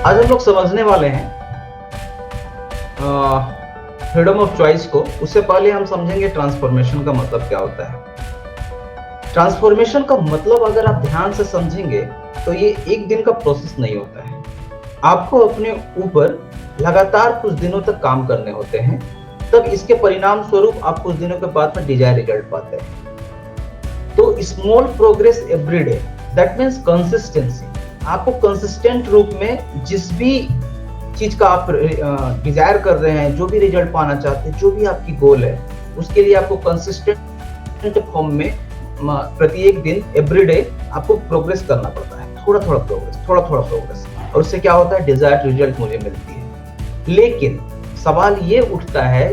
आज हम लोग समझने वाले हैं फ्रीडम ऑफ चॉइस को। उससे पहले हम समझेंगे ट्रांसफॉर्मेशन का मतलब क्या होता है। ट्रांसफॉर्मेशन का मतलब अगर आप ध्यान से समझेंगे तो ये एक दिन का प्रोसेस नहीं होता है। आपको अपने ऊपर लगातार कुछ दिनों तक काम करने होते हैं, तब इसके परिणाम स्वरूप आप कुछ दिनों के बाद में डिजायर रिजल्ट पाते हैं। तो small progress every day, that means consistency. आपको कंसिस्टेंट रूप में जिस भी चीज का आप डिजायर कर रहे हैं, जो भी रिजल्ट पाना चाहते हैं, जो भी आपकी गोल है, उसके लिए आपको कंसिस्टेंट फॉर्म में प्रत्येक दिन एवरी डे आपको प्रोग्रेस करना पड़ता है। थोड़ा थोड़ा प्रोग्रेस, और उससे क्या होता है, डिजायर्ड रिजल्ट मुझे मिलती है। लेकिन सवाल ये उठता है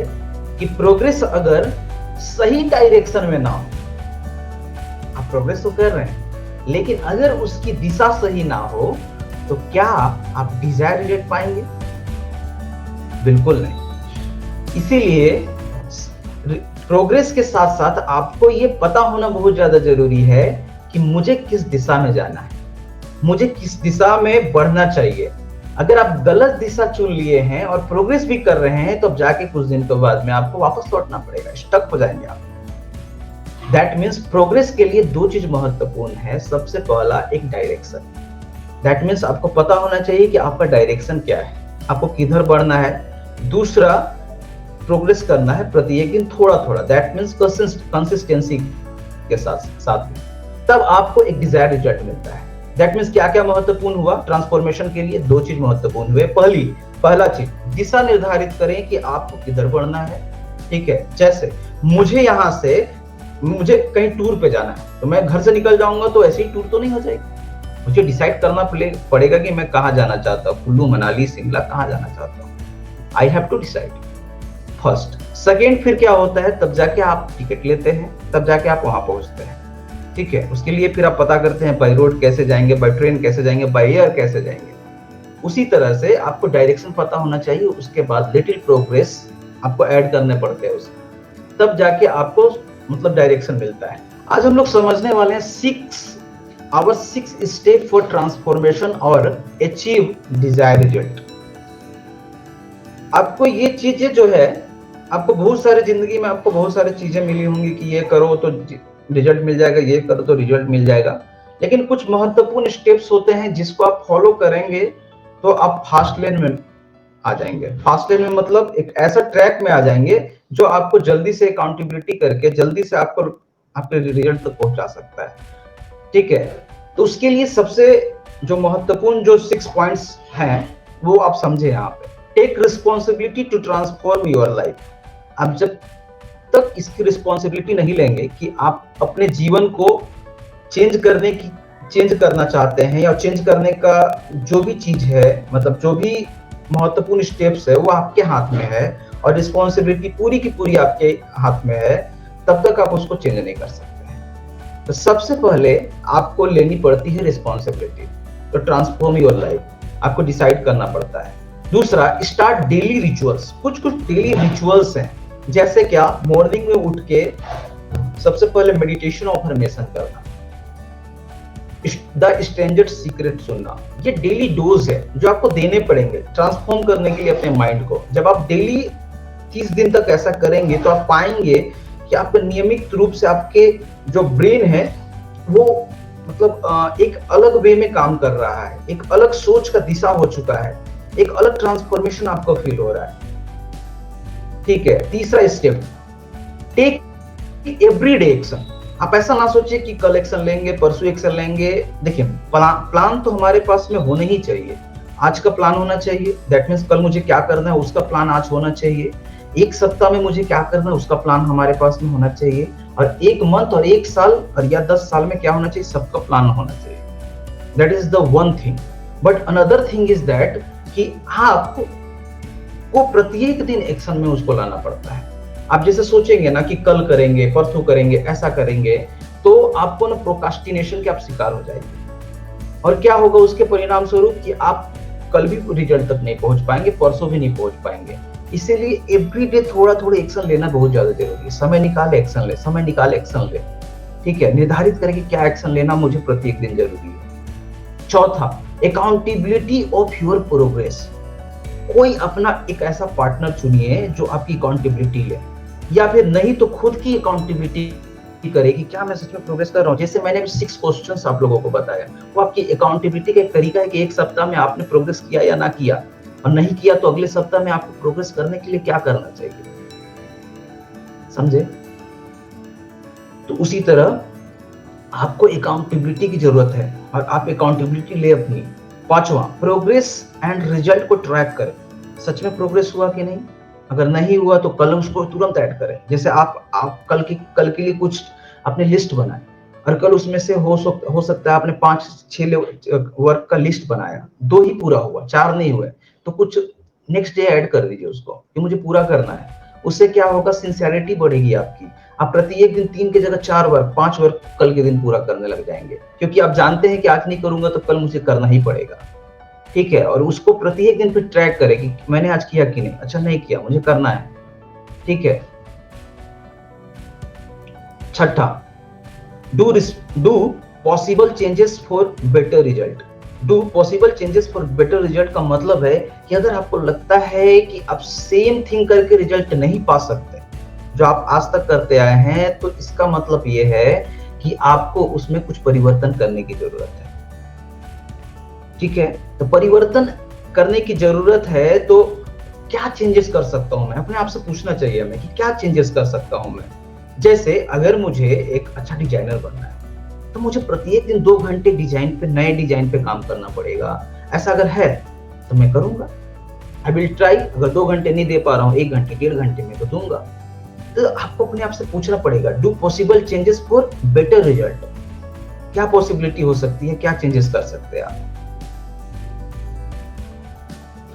कि प्रोग्रेस अगर सही डायरेक्शन में ना हो, आप प्रोग्रेस तो कर रहे हैं लेकिन अगर उसकी दिशा सही ना हो तो क्या आप डिजायर रिजल्ट पाएंगे? बिल्कुल नहीं। इसीलिए प्रोग्रेस के साथ साथ आपको ये पता होना बहुत ज्यादा जरूरी है कि मुझे किस दिशा में जाना है, मुझे किस दिशा में बढ़ना चाहिए। अगर आप गलत दिशा चुन लिए हैं और प्रोग्रेस भी कर रहे हैं तो अब जाके कुछ दिन के बाद में आपको वापस लौटना पड़ेगा, स्टक हो जाएंगे आप। दैट मीन्स प्रोग्रेस के लिए दो चीज महत्वपूर्ण है। सबसे पहला एक डायरेक्शन, दैट मीन्स आपको पता होना चाहिए कि आपका डायरेक्शन क्या है, आपको किधर बढ़ना है। दूसरा, प्रोग्रेस करना है प्रत्येक दिन थोड़ा थोड़ा, दैट मीन्स कंसिस्टेंसी के साथ में, तब आपको एक डिजायर्ड रिजल्ट मिलता है। दैट मीन्स क्या क्या महत्वपूर्ण हुआ ट्रांसफॉर्मेशन के लिए? दो चीज महत्वपूर्ण हुए। पहला चीज, दिशा निर्धारित करें कि आपको किधर बढ़ना है। ठीक है, जैसे मुझे कहीं टूर पे जाना है तो मैं घर से निकल जाऊंगा तो ऐसे ही टूर तो नहीं हो जाएगी। मुझे डिसाइड करना पड़ेगा कि मैं कहाँ जाना चाहता हूँ, कुल्लू मनाली शिमला कहाँ जाना चाहता हूँ। I have to decide first. Second, फिर क्या होता है, तब जाके आप टिकट लेते हैं, तब जाके आप वहां पहुंचते हैं। ठीक है, उसके लिए फिर आप पता करते हैं बाय रोड कैसे जाएंगे, बाय ट्रेन कैसे जाएंगे, बाय एयर कैसे जाएंगे। उसी तरह से आपको डायरेक्शन पता होना चाहिए। उसके बाद लिटिल प्रोग्रेस आपको ऐड करने पड़ते हैं उसमें, तब जाके आपको मतलब डायरेक्शन मिलता है। आज हम लोग समझने वाले हैं 6 स्टेप फॉर ट्रांसफॉर्मेशन और अचीव डिजायर रिजल्ट। आपको ये चीजें जो है, आपको बहुत सारे जिंदगी में आपको बहुत सारी चीजें मिली होंगी कि ये करो तो रिजल्ट मिल जाएगा, ये करो तो रिजल्ट मिल जाएगा। लेकिन कुछ महत्वपूर्ण स्टेप्स होते हैं जिसको आप फॉलो करेंगे तो आप फास्ट लेन में आ जाएंगे। फास्ट लेन में मतलब एक ऐसा ट्रैक में आ जाएंगे जो आपको जल्दी से अकाउंटेबिलिटी करके जल्दी से आपको आपके रिजल्ट तक पहुंचा सकता है। ठीक है, तो उसके लिए सबसे जो महत्वपूर्ण जो 6 पॉइंट्स हैं वो आप समझे यहाँ पे। Take responsibility to transform your life. आप जब तक इसकी रिस्पॉन्सिबिलिटी नहीं लेंगे कि आप अपने जीवन को चेंज करना चाहते हैं या चेंज करने का जो भी चीज है, मतलब जो भी महत्वपूर्ण स्टेप्स है वो आपके हाथ में है और रिस्पॉन्सिबिलिटी पूरी की पूरी आपके हाथ में है, तब तक आप उसको चेंज नहीं कर सकते हैं। तो सबसे पहले आपको लेनी पड़ती है रिस्पॉन्सिबिलिटी, तो ट्रांसफॉर्म योर लाइफ, आपको डिसाइड करना पड़ता है। दूसरा, स्टार्ट डेली रिचुअल्स। कुछ डेली रिचुअल्स हैं, जैसे क्या, मॉर्निंग में उठ के सबसे पहले मेडिटेशन और अफर्मेशन करना, द स्ट्रेंजर सीक्रेट सुनना। ये डेली डोज है जो आपको देने पड़ेंगे ट्रांसफॉर्म करने के लिए अपने माइंड को। जब आप डेली 30 दिन तक ऐसा करेंगे तो आप पाएंगे कि आपका नियमित रूप से आपके जो ब्रेन है वो मतलब एक अलग वे में काम कर रहा है, एक अलग सोच का दिशा हो चुका है, एक अलग ट्रांसफॉर्मेशन आपको फील हो रहा है। ठीक है, तीसरा स्टेप, टेक एवरीडे एक्शन। आप ऐसा ना सोचिए कि कल एक्शन लेंगे, परसों एक्शन लेंगे। देखिए, प्लान तो हमारे पास में होने ही चाहिए। आज का प्लान होना चाहिए, दैट मीन्स कल मुझे क्या करना है उसका प्लान आज होना चाहिए। एक सप्ताह में मुझे क्या करना है उसका प्लान हमारे पास में होना चाहिए। और एक मंथ और एक साल और या 10 साल में क्या होना चाहिए, सबका प्लान होना चाहिए। That is the one thing. But another thing is that कि आपको प्रत्येक दिन एक्शन में उसको लाना पड़ता है। आप जैसे सोचेंगे ना कि कल करेंगे, परसों करेंगे, ऐसा करेंगे, तो आपको ना प्रोक्रास्टिनेशन के आप शिकार हो जाएंगे। और क्या होगा उसके परिणाम स्वरूप कि आप कल भी रिजल्ट तक नहीं पहुंच पाएंगे, परसों भी नहीं पहुंच पाएंगे। इसीलिए एवरीडे थोड़ा थोड़ा एक्शन लेना बहुत ज्यादा जरूरी है। समय निकाले एक्शन ले। ठीक है, निर्धारित करें कि क्या एक्शन लेना मुझे प्रत्येक दिन जरूरी है। चौथा, अकाउंटेबिलिटी ऑफ योर प्रोग्रेस। कोई अपना एक ऐसा पार्टनर चुनिए जो आपकी अकाउंटेबिलिटी ले, या फिर नहीं तो खुद की अकाउंटेबिलिटी करे कि क्या मैं सच में प्रोग्रेस कर रहा हूँ। जैसे मैंने 6 क्वेश्चंस आप लोगों को बताया, वो आपकी अकाउंटेबिलिटी का एक तरीका है कि एक सप्ताह में आपने प्रोग्रेस किया या ना किया, और नहीं किया तो अगले सप्ताह में आपको प्रोग्रेस करने के लिए क्या करना चाहिए, समझे। तो उसी तरह आपको अकाउंटेबिलिटी की जरूरत है, और आप अकाउंटेबिलिटी ले अपनी। 5वां, प्रोग्रेस एंड रिजल्ट को ट्रैक करें। सच में प्रोग्रेस हुआ कि नहीं, अगर नहीं हुआ तो कल उसको तुरंत ऐड करें। जैसे आप कल के लिए कुछ अपनी लिस्ट बनाए, और कल उसमें से हो सकता है आपने 5-6 वर्क का लिस्ट बनाया, 2 ही पूरा हुआ, 4 नहीं हुए, तो कुछ नेक्स्ट डे ऐड कर दीजिए उसको कि मुझे पूरा करना है। उससे क्या होगा, सिंसियरिटी बढ़ेगी आपकी। आप प्रत्येक दिन 3 की जगह 4 वर्क, 5 वर्क कल के दिन पूरा करने लग जाएंगे, क्योंकि आप जानते हैं कि आज नहीं करूंगा तो कल मुझे करना ही पड़ेगा। ठीक है, और उसको प्रत्येक दिन फिर ट्रैक करें कि मैंने आज किया कि नहीं। अच्छा नहीं किया, मुझे करना है। ठीक है। 6, do possible changes for better result. Do possible changes for better result का मतलब है कि अगर आपको लगता है कि आप सेम थिंग करके रिजल्ट नहीं पा सकते जो आप आज तक करते आए हैं, तो इसका मतलब यह है कि आपको उसमें कुछ परिवर्तन करने की जरूरत है। ठीक है, तो परिवर्तन करने की जरूरत है, तो क्या चेंजेस कर सकता हूं मैं, अपने आप से पूछना चाहिए हमें कि क्या चेंजेस कर सकता हूं मैं। जैसे अगर मुझे एक अच्छा डिजाइनर बनना है, तो मुझे प्रत्येक दिन 2 घंटे डिजाइन पे, नए डिजाइन पे काम करना पड़ेगा। ऐसा अगर है तो मैं करूंगा, आई विल ट्राई। अगर 2 घंटे नहीं दे पा रहा हूँ, 1 घंटे 1.5 घंटे में तो दूंगा। तो आपको अपने आप से पूछना पड़ेगा, do possible changes for better result. क्या पॉसिबिलिटी हो सकती है, क्या चेंजेस कर सकते हैं आप।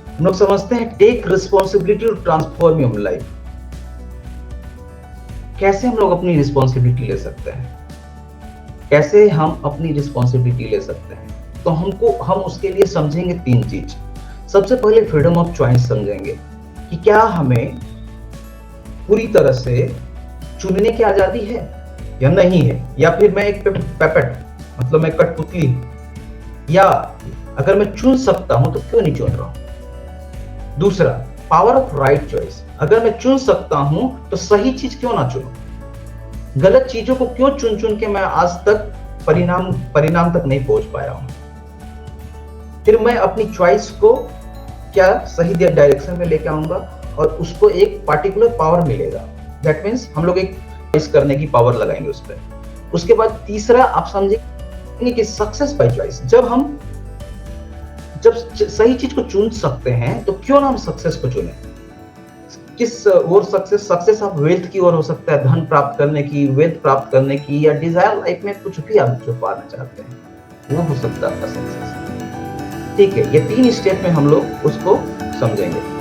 हम लोग समझते हैं take responsibility to transform your life. कैसे हम लोग अपनी रिस्पॉन्सिबिलिटी ले सकते हैं, कैसे हम अपनी रिस्पॉन्सिबिलिटी ले सकते हैं, तो हम उसके लिए समझेंगे 3 चीज। सबसे पहले फ्रीडम ऑफ चॉइस समझेंगे कि क्या हमें पूरी तरह से चुनने की आजादी है या नहीं है, या फिर मैं एक पेपेट, मतलब मैं कठपुतली, या अगर मैं चुन सकता हूं तो क्यों नहीं चुन रहा हूं। दूसरा, पावर ऑफ राइट चॉइस। अगर मैं चुन सकता हूं तो सही चीज क्यों ना चुनूं, गलत चीजों को क्यों चुन चुन के मैं आज तक परिणाम तक नहीं पहुंच पाया हूं। फिर मैं अपनी चॉइस को क्या सही डायरेक्शन में लेके आऊंगा, और उसको एक पार्टिकुलर पावर मिलेगा। दैट मीन्स हम लोग एक चॉइस करने की पावर लगाएंगे उस पर। उसके बाद तीसरा, आप समझेंगे कि सक्सेस बाय चॉइस। जब सही चीज को चुन सकते हैं तो क्यों ना हम सक्सेस को चुने। किस और सक्सेस आप वेल्थ की ओर हो सकता है, धन प्राप्त करने की, वेल्थ प्राप्त करने की, या डिजायर लाइफ में कुछ भी आप जो पाना चाहते हैं वो हो सकता है आपका सक्सेस। ठीक है, ये 3 स्टेप में हम लोग उसको समझेंगे।